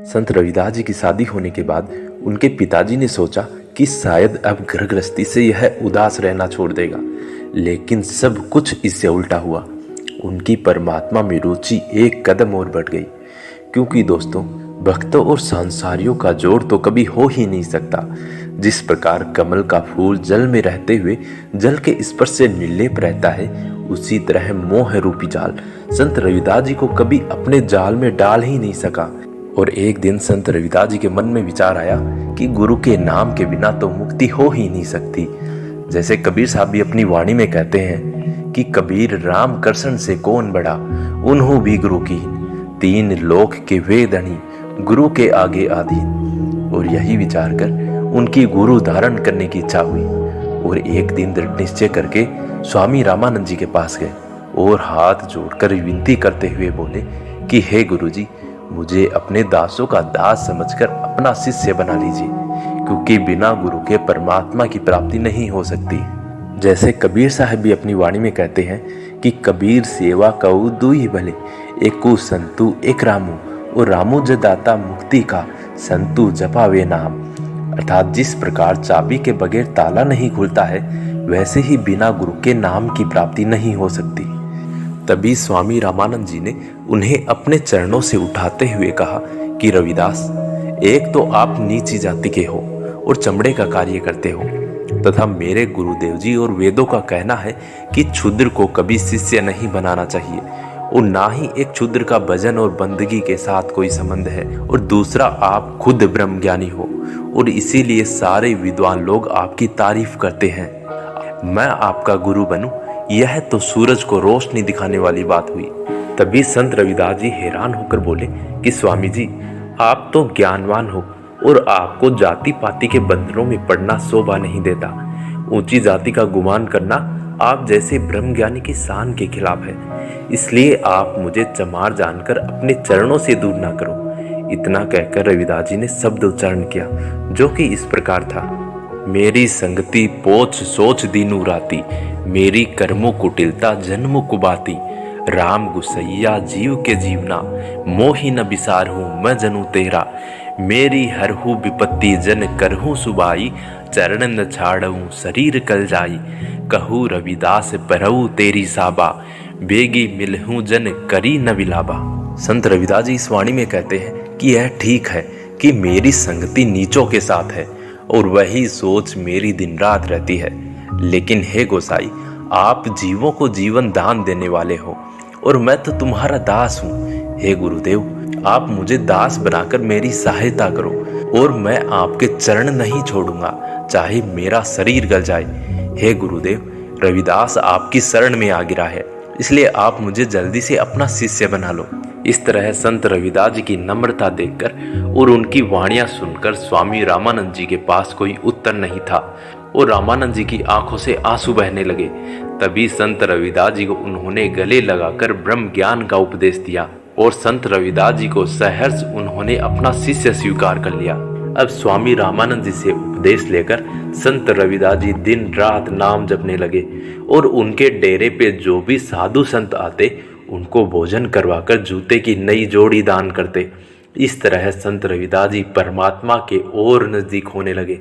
संत रविदास जी की शादी होने के बाद उनके पिताजी ने सोचा कि शायद अब घर गृहस्थी से यह उदास रहना छोड़ देगा, लेकिन सब कुछ इससे उल्टा हुआ। उनकी परमात्मा में रुचि एक कदम और बढ़ गई, क्योंकि दोस्तों, भक्तों और सांसारियों का जोड़ तो कभी हो ही नहीं सकता। जिस प्रकार कमल का फूल जल में रहते हुए जल के स्पर्श से निर्लेप रहता है, उसी तरह मोह रूपी जाल संत रविदास जी को कभी अपने जाल में डाल ही नहीं सका। और एक दिन संत रविदास जी के मन में विचार आया कि गुरु के नाम के बिना तो मुक्ति हो ही नहीं सकती। जैसे कबीर साहब भी अपनी वाणी में कहते हैं कि कबीर राम कृष्ण से कौन बड़ा, उन्हों भी गुरु की, तीन लोक के वेदनी, गुरु के आगे आधीन। और यही विचार कर उनकी गुरु धारण करने की इच्छा हुई और एक दिन दृढ़ निश्चय करके स्वामी रामानंद जी के पास गए और हाथ जोड़कर विनती करते हुए बोले कि हे गुरु जी, मुझे अपने दासों का दास समझकर अपना शिष्य बना लीजिए, क्योंकि बिना गुरु के परमात्मा की प्राप्ति नहीं हो सकती। जैसे कबीर साहब भी अपनी वाणी में कहते हैं कि कबीर सेवा कऊ दुई भले, एकु संतु एक रामू, और रामू जदाता मुक्ति का, संतु जपावे नाम। अर्थात जिस प्रकार चाबी के बगैर ताला नहीं खुलता है, वैसे ही बिना गुरु के नाम की प्राप्ति नहीं हो सकती। तभी स्वामी रामानंद जी ने उन्हें अपने चरणों से उठाते हुए कहा कि रविदास, एक तो आप नीची जाति के हो और चमड़े का कार्य करते हो, तथा मेरे गुरुदेव जी और वेदों का कहना है कि क्षुद्र को कभी शिष्य नहीं बनाना चाहिए, और ना ही एक क्षुद्र का भजन और बंदगी के साथ कोई संबंध है। और दूसरा, आप खुद ब्रह्म ज्ञानी हो और इसीलिए सारे विद्वान लोग आपकी तारीफ करते हैं। मैं आपका गुरु बनूं, यह तो सूरज को रोशनी दिखाने वाली बात हुई। तभी संत रविदास जी हैरान होकर बोले कि स्वामी जी, आप तो ज्ञानवान हो और आपको जाति पाति के बंधनों में पड़ना शोभा नहीं देता। ऊंची जाति का गुमान करना आप जैसे ब्रह्मज्ञानी की शान के खिलाफ है। इसलिए आप मुझे चमार जानकर अपने चरणों से दूर ना करो। इतना कहकर रविदास जी ने शब्द उच्चारण किया, जो कि इस प्रकार था: मेरी संगति पोछ सोच दीनू राती, मेरी कर्मों कुटिलता जन्म कुबाती। राम गुसैया जीव के जीवना, मोहि न बिसार हूँ मैं जनू तेरा। मेरी हरहु विपत्ति जन करहूँ सुबाई, चरण न छाड़ूं शरीर कल जाई। कहूँ रविदास परहु तेरी साबा, बेगी मिलहूँ जन करी न विलाबा। संत रविदास जी इस वाणी में कहते हैं कि यह ठीक है कि मेरी संगति नीचों के साथ है और वही सोच मेरी दिन रात रहती है, लेकिन हे गोसाई, आप जीवों को जीवन दान देने वाले हो और मैं तो तुम्हारा दास हूँ। हे गुरुदेव, आप मुझे दास बनाकर मेरी सहायता करो और मैं आपके चरण नहीं छोड़ूंगा, चाहे मेरा शरीर गल जाए। हे गुरुदेव, रविदास आपकी शरण में आ गिरा है, इसलिए आप मुझे जल्दी से अपना शिष्य बना लो। इस तरह संत रविदास जी की नम्रता देखकर और उनकी वाणियां सुनकर स्वामी रामानंद जी के पास कोई उत्तर नहीं था और रामानंद जी की आंखों से आंसू बहने लगे। तभी संत रविदास जी को उन्होंने गले लगाकर ब्रह्म ज्ञान का उपदेश दिया और संत रविदास जी को सहर्ष उन्होंने अपना शिष्य स्वीकार कर लिया। अब स्वामी रामानंद जी से उपदेश लेकर संत रविदास जी दिन रात नाम जपने लगे और उनके डेरे पे जो भी साधु संत आते, उनको भोजन करवाकर जूते की नई जोड़ी दान करते। इस तरह संत रविदास जी परमात्मा के और नजदीक होने लगे।